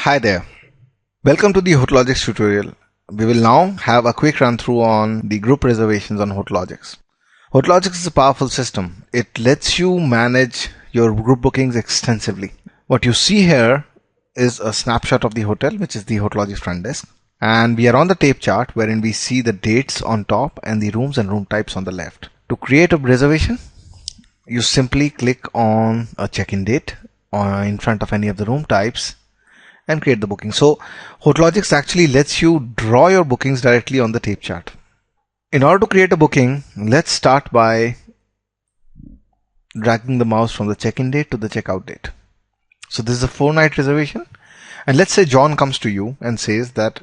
Hi there. Welcome to the Hotelogix tutorial. We will now have a quick run through on the group reservations on Hotelogix. Hotelogix is a powerful system. It lets you manage your group bookings extensively. What you see here is a snapshot of the hotel, which is the Hotelogix front desk. And we are on the tape chart wherein we see the dates on top and the rooms and room types on the left. To create a reservation, you simply click on a check-in date in front of any of the room types and create the booking. So Hotelogix actually lets you draw your bookings directly on the tape chart. In order to create a booking, let's start by dragging the mouse from the check-in date to the checkout date. So this is a 4-night reservation, and let's say John comes to you and says that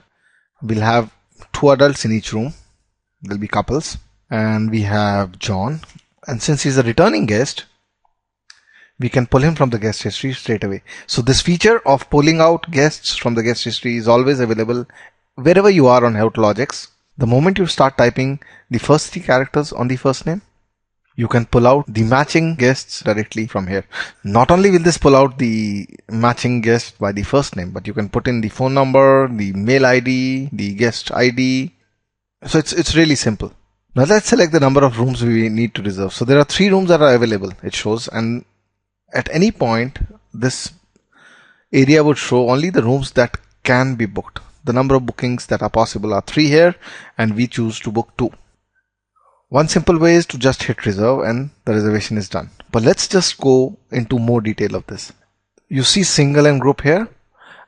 we'll have 2 adults in each room. There'll be couples, and we have John, and since he's a returning guest, we can pull him from the guest history straight away. So this feature of pulling out guests from the guest history is always available wherever you are on Hotelogix. The moment you start typing the first 3 characters on the first name, you can pull out the matching guests directly from here. Not only will this pull out the matching guest by the first name, but you can put in the phone number, the mail ID, the guest ID. So it's really simple. Now let's select the number of rooms we need to reserve. So there are 3 rooms that are available, it shows, and at any point, this area would show only the rooms that can be booked. The number of bookings that are possible are 3 here, and we choose to book 2. One simple way is to just hit reserve and the reservation is done. But let's just go into more detail of this. You see single and group here,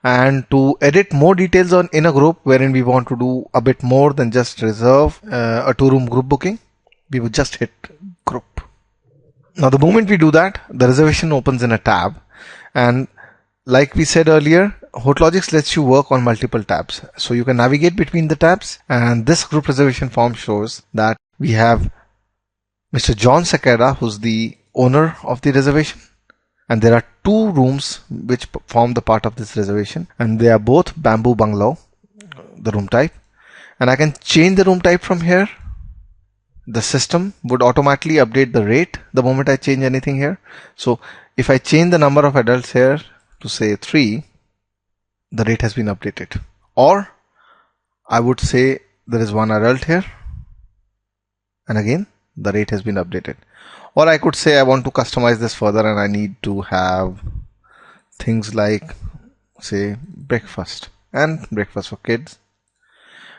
and to edit more details in a group wherein we want to do a bit more than just reserve a 2-room group booking, we would just hit group. Now the moment we do that, the reservation opens in a tab, and like we said earlier, Hotelogix lets you work on multiple tabs. So you can navigate between the tabs, and this group reservation form shows that we have Mr. John Sakeda, who's the owner of the reservation, and there are 2 rooms which form the part of this reservation, and they are both bamboo bungalow, the room type, and I can change the room type from here. The system would automatically update the rate the moment I change anything here. So if I change the number of adults here to say 3, the rate has been updated. Or I would say there is 1 adult here, and again the rate has been updated. Or I could say I want to customize this further and I need to have things like, say, breakfast and breakfast for kids.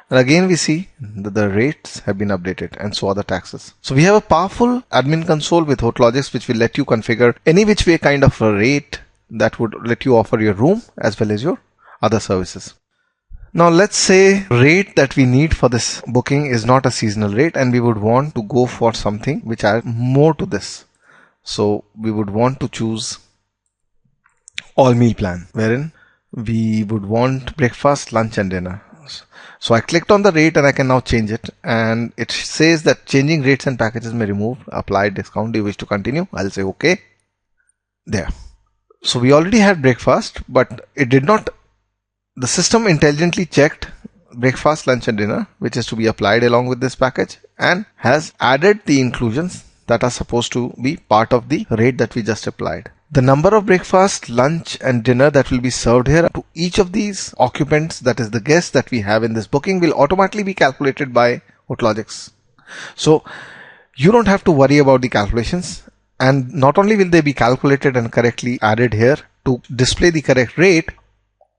And again we see that the rates have been updated, and so are the taxes. So we have a powerful admin console with Hotelogix which will let you configure any which way kind of a rate that would let you offer your room as well as your other services. Now let's say rate that we need for this booking is not a seasonal rate, and we would want to go for something which adds more to this. So we would want to choose all meal plan, wherein we would want breakfast, lunch and dinner. So I clicked on the rate and I can now change it, and it says that changing rates and packages may remove applied discount. Do you wish to continue? I'll say okay. There. So we already had breakfast, but it did not. The system intelligently checked breakfast, lunch and dinner, which is to be applied along with this package, and has added the inclusions that are supposed to be part of the rate that we just applied. The number of breakfast, lunch and dinner that will be served here to each of these occupants, that is the guests that we have in this booking, will automatically be calculated by Hotelogix. So you don't have to worry about the calculations, and not only will they be calculated and correctly added here to display the correct rate,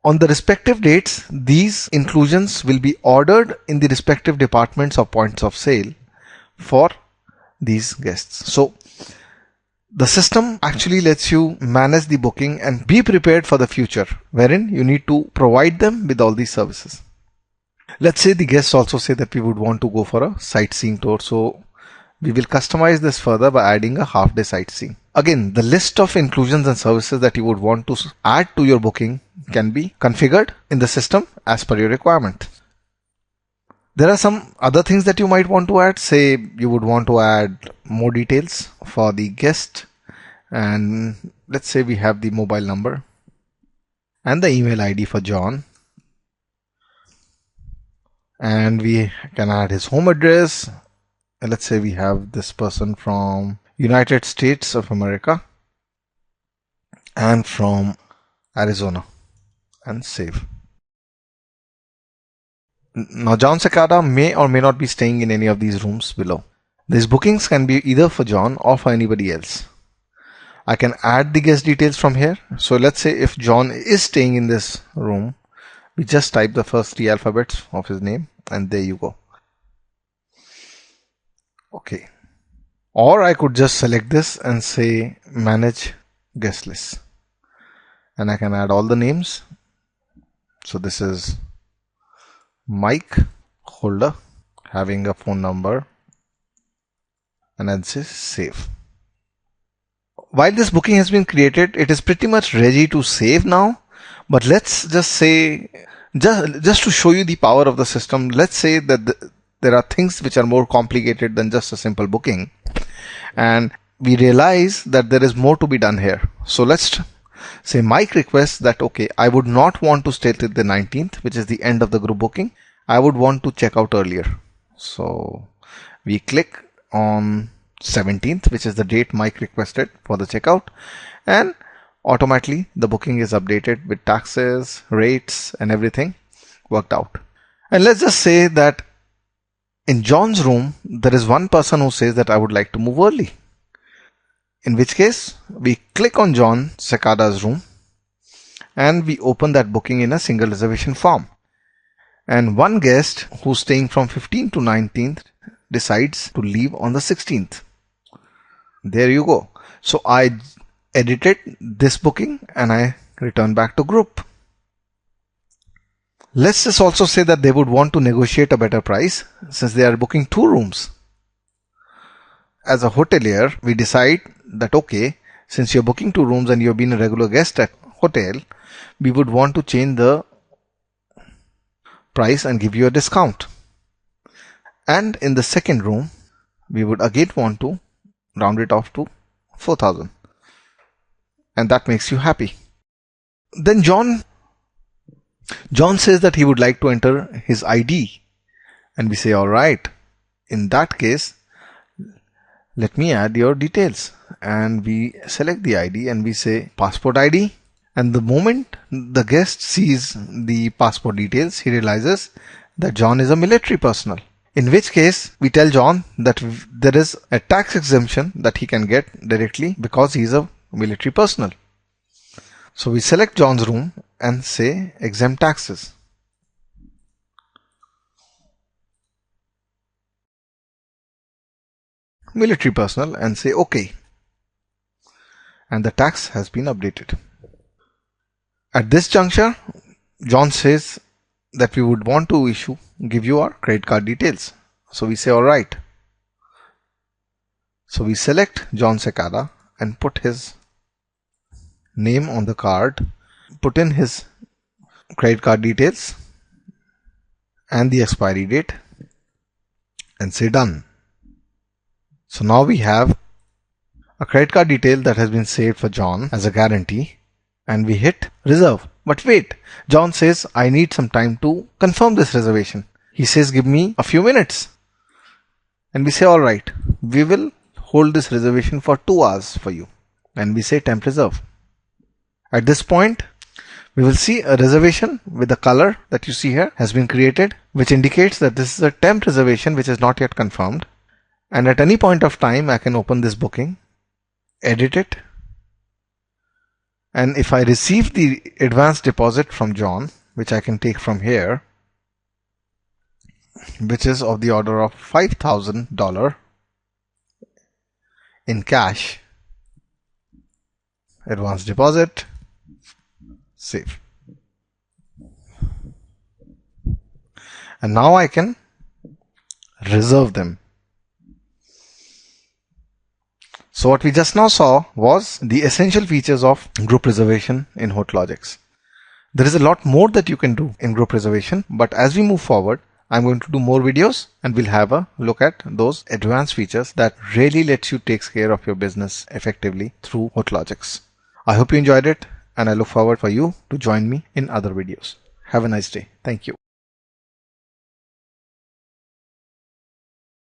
on the respective dates, these inclusions will be ordered in the respective departments or points of sale for these guests. So the system actually lets you manage the booking and be prepared for the future, wherein you need to provide them with all these services. Let's say the guests also say that we would want to go for a sightseeing tour. So we will customize this further by adding a half-day sightseeing. Again, the list of inclusions and services that you would want to add to your booking can be configured in the system as per your requirement. There are some other things that you might want to add. Say you would want to add more details for the guest, and let's say we have the mobile number and the email ID for John, and we can add his home address, and let's say we have this person from United States of America and from Arizona. and save. Now John Cicada may or may not be staying in any of these rooms below. These bookings can be either for John or for anybody else. I can add the guest details from here. So let's say if John is staying in this room, we just type the first 3 alphabets of his name and there you go. Okay. Or I could just select this and say manage guest list. And I can add all the names. So this is Mike Holder having a phone number and then say save. While this booking has been created, it is pretty much ready to save now. But let's just say, just to show you the power of the system, let's say that there are things which are more complicated than just a simple booking. And we realize that there is more to be done here. So let's say Mike requests that, okay, I would not want to stay till the 19th, which is the end of the group booking. I would want to check out earlier. So we click on 17th, which is the date Mike requested for the checkout, and automatically the booking is updated with taxes, rates and everything worked out. And let's just say that in John's room there is one person who says that I would like to move early, in which case we click on John Cicada's room and we open that booking in a single reservation form. And one guest who's staying from 15th to 19th decides to leave on the 16th. There you go. So I edited this booking and I return back to group. Let's just also say that they would want to negotiate a better price since they are booking 2 rooms. As a hotelier, we decide that, okay, since you're booking 2 rooms and you've been a regular guest at hotel, we would want to change the price and give you a discount. And in the second room, we would again want to round it off to 4,000. And that makes you happy. Then John says that he would like to enter his ID. And we say, all right, in that case, let me add your details. And we select the ID and we say passport ID. And the moment the guest sees the passport details, he realizes that John is a military personnel. In which case, we tell John that there is a tax exemption that he can get directly because he is a military personnel. So we select John's room and say exempt taxes. Military personnel and say OK. And the tax has been updated. At this juncture, John says that we would want to give you our credit card details. So we say alright. So we select John Cicada and put his name on the card, put in his credit card details and the expiry date and say done. So now we have a credit card detail that has been saved for John as a guarantee and we hit reserve. But wait, John says I need some time to confirm this reservation. He says give me a few minutes. And we say alright, we will hold this reservation for 2 hours for you. And we say temp reserve. At this point, we will see a reservation with the color that you see here has been created, which indicates that this is a temp reservation which is not yet confirmed. And at any point of time, I can open this booking, edit it. And if I receive the advance deposit from John, which I can take from here, which is of the order of $5,000 in cash, advance deposit, save. And now I can reserve them. So what we just now saw was the essential features of group reservation in Hotelogix. There is a lot more that you can do in group reservation, but as we move forward, I'm going to do more videos and we'll have a look at those advanced features that really lets you take care of your business effectively through Hotelogix. I hope you enjoyed it and I look forward for you to join me in other videos. Have a nice day. Thank you.